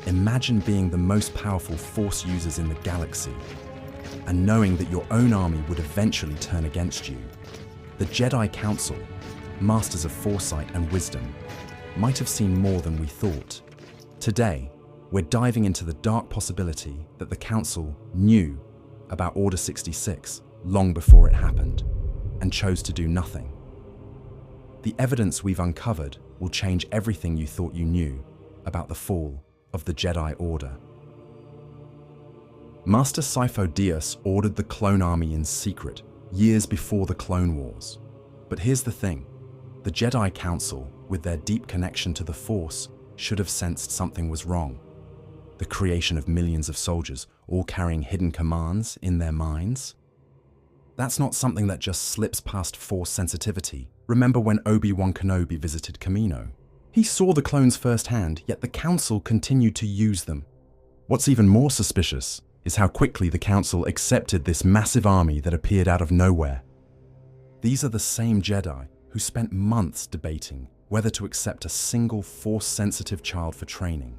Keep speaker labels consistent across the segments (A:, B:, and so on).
A: Imagine being the most powerful Force users in the galaxy, and knowing that your own army would eventually turn against you. The Jedi Council, masters of foresight and wisdom, might have seen more than we thought. Today, we're diving into the dark possibility that the Council knew about Order 66 long before it happened, and chose to do nothing. The evidence we've uncovered will change everything you thought you knew about the fall of the Jedi Order. Master Sifo-Dyas ordered the clone army in secret years before the Clone Wars. But here's the thing, the Jedi Council, with their deep connection to the Force, should have sensed something was wrong. The creation of millions of soldiers, all carrying hidden commands in their minds. That's not something that just slips past Force sensitivity. Remember when Obi-Wan Kenobi visited Kamino? He saw the clones firsthand, yet the Council continued to use them. What's even more suspicious is how quickly the Council accepted this massive army that appeared out of nowhere. These are the same Jedi who spent months debating whether to accept a single Force-sensitive child for training.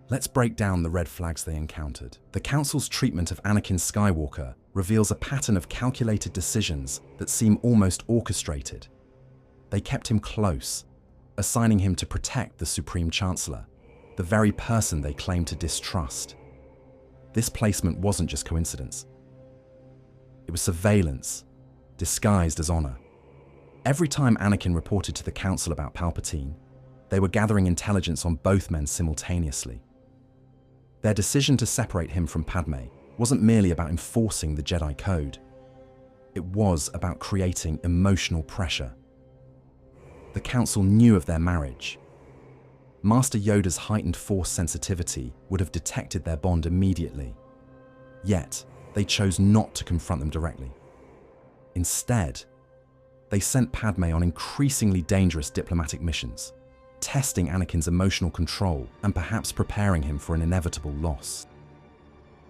A: Let's break down the red flags they encountered. The Council's treatment of Anakin Skywalker reveals a pattern of calculated decisions that seem almost orchestrated. They kept him close, assigning him to protect the Supreme Chancellor, the very person they claimed to distrust. This placement wasn't just coincidence. It was surveillance, disguised as honor. Every time Anakin reported to the Council about Palpatine, they were gathering intelligence on both men simultaneously. Their decision to separate him from Padme wasn't merely about enforcing the Jedi Code. It was about creating emotional pressure. The Council knew of their marriage. Master Yoda's heightened Force sensitivity would have detected their bond immediately. Yet, they chose not to confront them directly. Instead, they sent Padme on increasingly dangerous diplomatic missions, testing Anakin's emotional control and perhaps preparing him for an inevitable loss.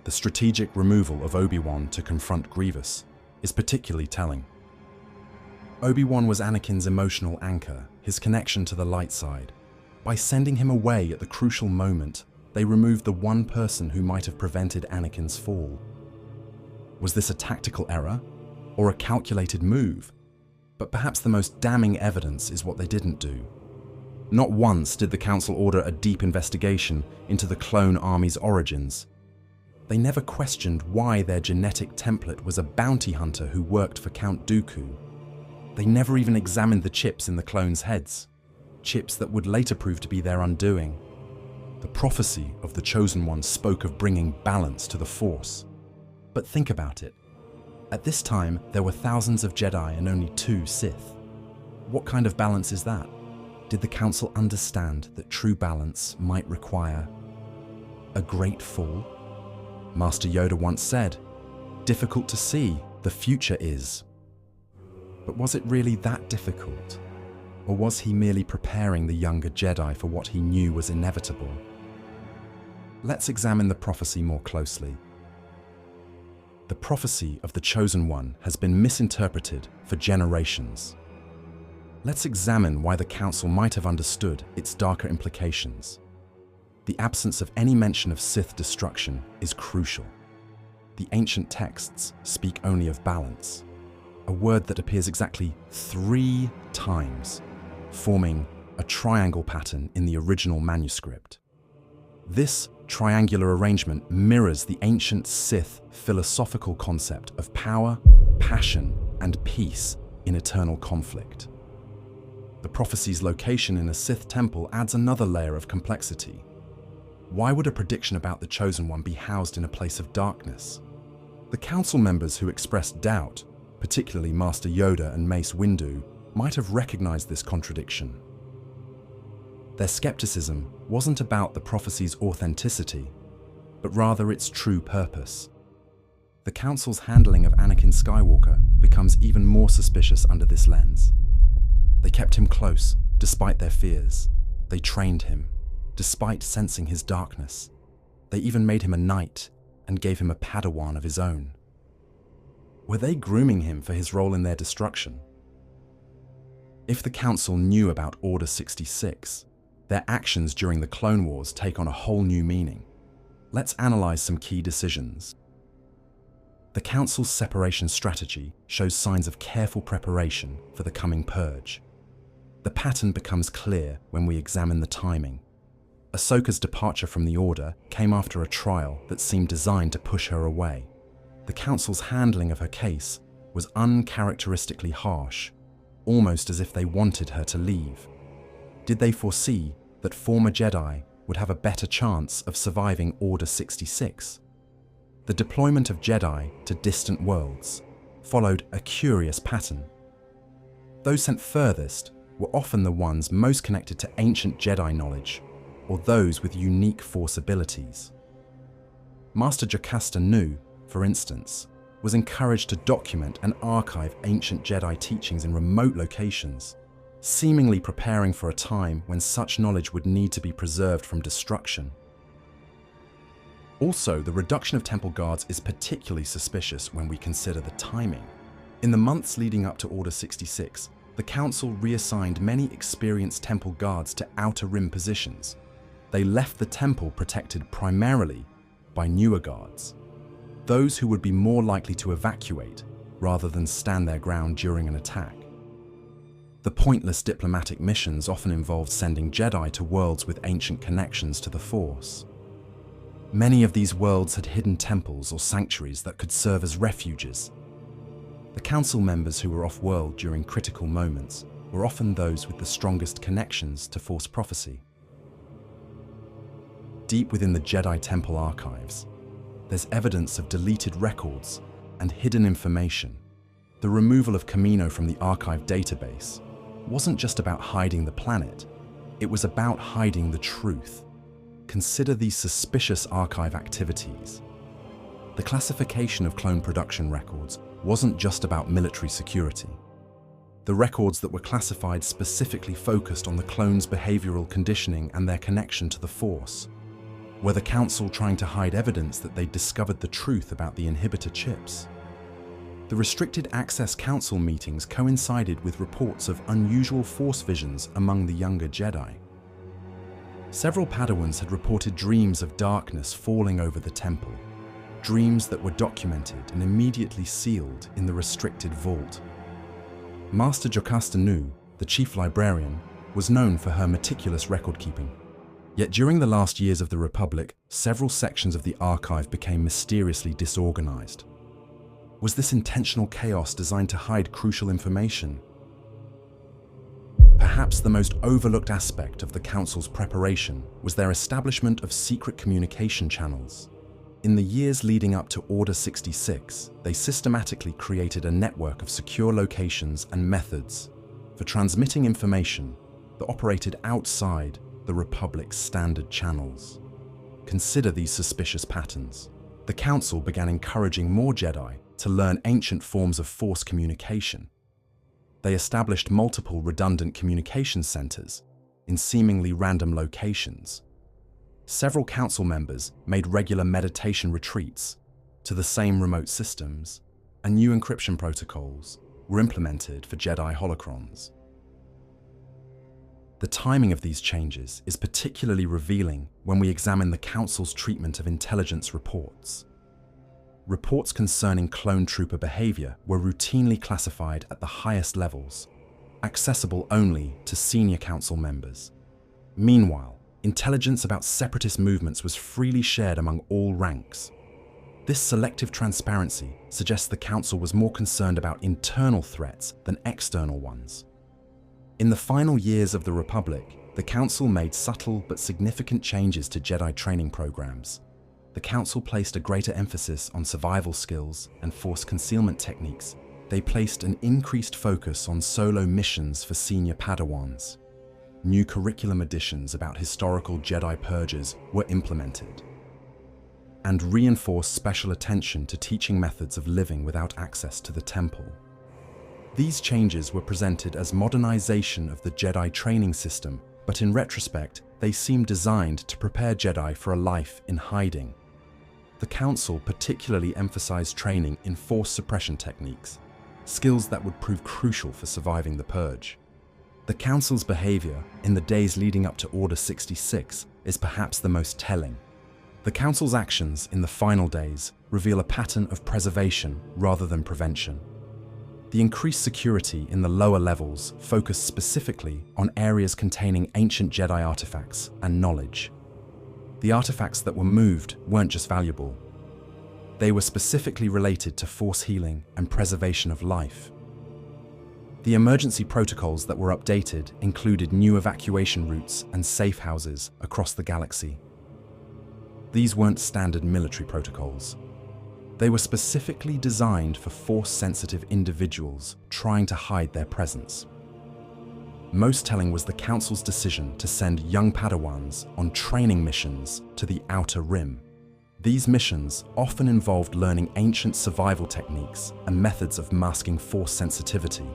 A: The strategic removal of Obi-Wan to confront Grievous is particularly telling. Obi-Wan was Anakin's emotional anchor, his connection to the light side. By sending him away at the crucial moment, they removed the one person who might have prevented Anakin's fall. Was this a tactical error, or a calculated move? But perhaps the most damning evidence is what they didn't do. Not once did the Council order a deep investigation into the clone army's origins. They never questioned why their genetic template was a bounty hunter who worked for Count Dooku. They never even examined the chips in the clones' heads, chips that would later prove to be their undoing. The prophecy of the Chosen One spoke of bringing balance to the Force. But think about it. At this time, there were thousands of Jedi and only 2 Sith. What kind of balance is that? Did the Council understand that true balance might require a great fall? Master Yoda once said, "Difficult to see, the future is." But was it really that difficult? Or was he merely preparing the younger Jedi for what he knew was inevitable? Let's examine the prophecy more closely. The prophecy of the Chosen One has been misinterpreted for generations. Let's examine why the Council might have understood its darker implications. The absence of any mention of Sith destruction is crucial. The ancient texts speak only of balance, a word that appears exactly 3 times, forming a triangle pattern in the original manuscript. This triangular arrangement mirrors the ancient Sith philosophical concept of power, passion, and peace in eternal conflict. The prophecy's location in a Sith temple adds another layer of complexity. Why would a prediction about the Chosen One be housed in a place of darkness? The Council members who expressed doubt, particularly Master Yoda and Mace Windu, might have recognized this contradiction. Their skepticism wasn't about the prophecy's authenticity, but rather its true purpose. The Council's handling of Anakin Skywalker becomes even more suspicious under this lens. They kept him close, despite their fears. They trained him, despite sensing his darkness. They even made him a knight and gave him a Padawan of his own. Were they grooming him for his role in their destruction? If the Council knew about Order 66, their actions during the Clone Wars take on a whole new meaning. Let's analyze some key decisions. The Council's separation strategy shows signs of careful preparation for the coming purge. The pattern becomes clear when we examine the timing. Ahsoka's departure from the Order came after a trial that seemed designed to push her away. The Council's handling of her case was uncharacteristically harsh, almost as if they wanted her to leave. Did they foresee that former Jedi would have a better chance of surviving Order 66? The deployment of Jedi to distant worlds followed a curious pattern. Those sent furthest were often the ones most connected to ancient Jedi knowledge, or those with unique Force abilities. Master Jocasta Nu, for instance, was encouraged to document and archive ancient Jedi teachings in remote locations, seemingly preparing for a time when such knowledge would need to be preserved from destruction. Also, the reduction of temple guards is particularly suspicious when we consider the timing. In the months leading up to Order 66, the Council reassigned many experienced temple guards to outer rim positions. They left the temple protected primarily by newer guards, those who would be more likely to evacuate rather than stand their ground during an attack. The pointless diplomatic missions often involved sending Jedi to worlds with ancient connections to the Force. Many of these worlds had hidden temples or sanctuaries that could serve as refuges. The Council members who were off-world during critical moments were often those with the strongest connections to Force prophecy. Deep within the Jedi Temple archives, there's evidence of deleted records and hidden information. The removal of Kamino from the archive database wasn't just about hiding the planet, it was about hiding the truth. Consider these suspicious archive activities. The classification of clone production records wasn't just about military security. The records that were classified specifically focused on the clones' behavioral conditioning and their connection to the Force. Were the Council trying to hide evidence that they'd discovered the truth about the inhibitor chips? The restricted access Council meetings coincided with reports of unusual Force visions among the younger Jedi. Several Padawans had reported dreams of darkness falling over the temple, dreams that were documented and immediately sealed in the restricted vault. Master Jocasta Nu, the chief librarian, was known for her meticulous record-keeping. Yet during the last years of the Republic, several sections of the archive became mysteriously disorganized. Was this intentional chaos designed to hide crucial information? Perhaps the most overlooked aspect of the Council's preparation was their establishment of secret communication channels. In the years leading up to Order 66, they systematically created a network of secure locations and methods for transmitting information that operated outside the Republic's standard channels. Consider these suspicious patterns. The Council began encouraging more Jedi to learn ancient forms of Force communication. They established multiple redundant communication centers in seemingly random locations. Several Council members made regular meditation retreats to the same remote systems, and new encryption protocols were implemented for Jedi holocrons. The timing of these changes is particularly revealing when we examine the Council's treatment of intelligence reports. Reports concerning clone trooper behavior were routinely classified at the highest levels, accessible only to senior Council members. Meanwhile, intelligence about separatist movements was freely shared among all ranks. This selective transparency suggests the Council was more concerned about internal threats than external ones. In the final years of the Republic, the Council made subtle but significant changes to Jedi training programs. The Council placed a greater emphasis on survival skills and Force concealment techniques. They placed an increased focus on solo missions for senior Padawans. New curriculum additions about historical Jedi purges were implemented, and reinforced special attention to teaching methods of living without access to the temple. These changes were presented as modernization of the Jedi training system, but in retrospect, they seemed designed to prepare Jedi for a life in hiding. The Council particularly emphasized training in Force suppression techniques, skills that would prove crucial for surviving the Purge. The Council's behavior in the days leading up to Order 66 is perhaps the most telling. The Council's actions in the final days reveal a pattern of preservation rather than prevention. The increased security in the lower levels focused specifically on areas containing ancient Jedi artifacts and knowledge. The artifacts that were moved weren't just valuable. They were specifically related to force healing and preservation of life. The emergency protocols that were updated included new evacuation routes and safe houses across the galaxy. These weren't standard military protocols. They were specifically designed for force-sensitive individuals trying to hide their presence. Most telling was the Council's decision to send young Padawans on training missions to the Outer Rim. These missions often involved learning ancient survival techniques and methods of masking force sensitivity,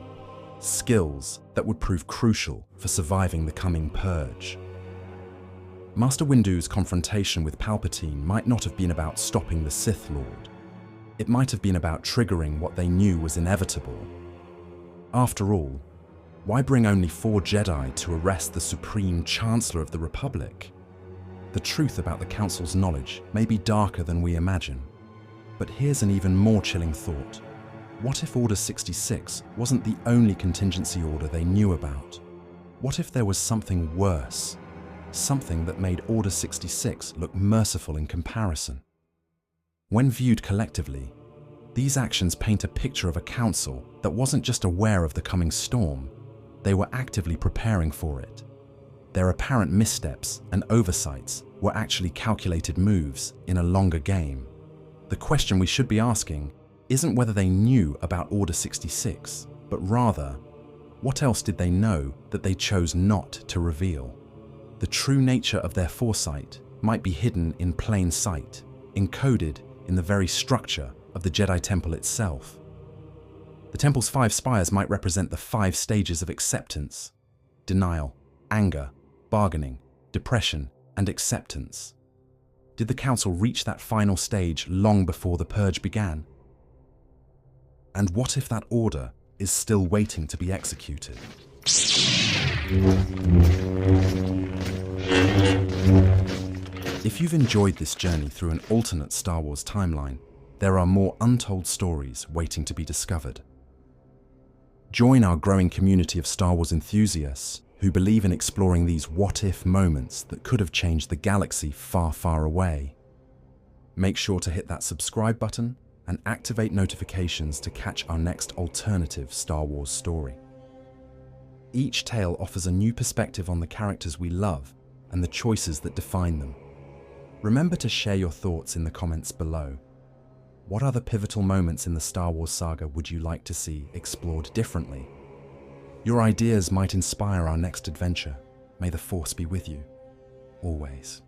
A: skills that would prove crucial for surviving the coming purge. Master Windu's confrontation with Palpatine might not have been about stopping the Sith Lord. It might have been about triggering what they knew was inevitable. After all, why bring only 4 Jedi to arrest the Supreme Chancellor of the Republic? The truth about the Council's knowledge may be darker than we imagine. But here's an even more chilling thought. What if Order 66 wasn't the only contingency order they knew about? What if there was something worse? Something that made Order 66 look merciful in comparison? When viewed collectively, these actions paint a picture of a council that wasn't just aware of the coming storm, they were actively preparing for it. Their apparent missteps and oversights were actually calculated moves in a longer game. The question we should be asking isn't whether they knew about Order 66, but rather, what else did they know that they chose not to reveal? The true nature of their foresight might be hidden in plain sight, encoded in the very structure of the Jedi Temple itself. The Temple's 5 spires might represent the 5 stages of acceptance: denial, anger, bargaining, depression, and acceptance. Did the Council reach that final stage long before the purge began? And what if that order is still waiting to be executed? If you've enjoyed this journey through an alternate Star Wars timeline, there are more untold stories waiting to be discovered. Join our growing community of Star Wars enthusiasts who believe in exploring these what-if moments that could have changed the galaxy far, far away. Make sure to hit that subscribe button and activate notifications to catch our next alternative Star Wars story. Each tale offers a new perspective on the characters we love and the choices that define them. Remember to share your thoughts in the comments below. What other pivotal moments in the Star Wars saga would you like to see explored differently? Your ideas might inspire our next adventure. May the Force be with you, always.